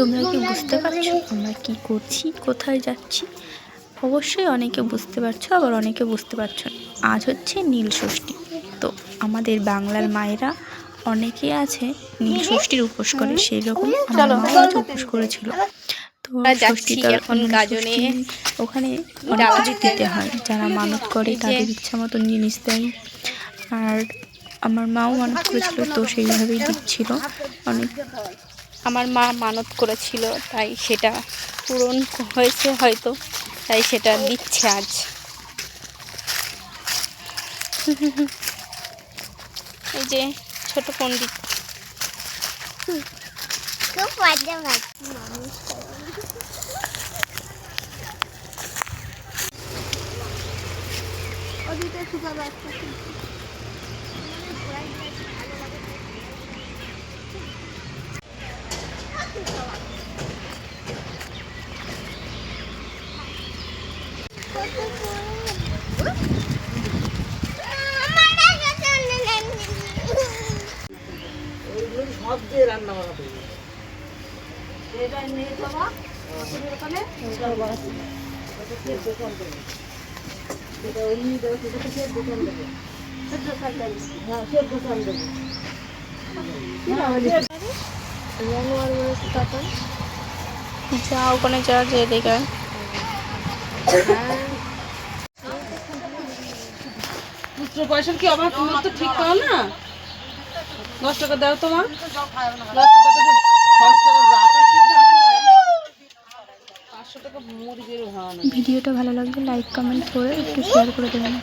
তোমরা কি বুঝতে পারছো আমরা কি করছি, কোথায় যাচ্ছি? অবশ্যই অনেকে বুঝতে পারছো, আবার অনেকে বুঝতে পারছো না। আজ হচ্ছে নীল ষষ্ঠী। তো আমাদের বাংলার মায়েরা অনেকে আছে নীল ষষ্ঠীর উপোস করে, সেই রকম আমার মাও আজ উপোস করেছিল। তো ষষ্ঠীটার ষষ্ঠী ওখানে অনেক কিছু দিতে হয়, যারা মানত করে তাদের ইচ্ছা মতন জিনিস দেয়। আর আমার মাও মানত করেছিল, তো সেইভাবেই দিচ্ছিল অনেক। আমার মা মানত করেছিল, তাই সেটা পূরণ হয়েছে হয়তো, তাই সেটা দিচ্ছে আজ। এই যে ছোট পণ্ডিত। সব দিয়ে রান্না বানাতে যা ওখানে যা যে দেখে পয়সা কি আমার তুমি তো ঠিক পাও না। 10 টাকা দাও তোমার। ভিডিওটা ভালো লাগলে লাইক কমেন্ট করে একটু শেয়ার করে দেবেন।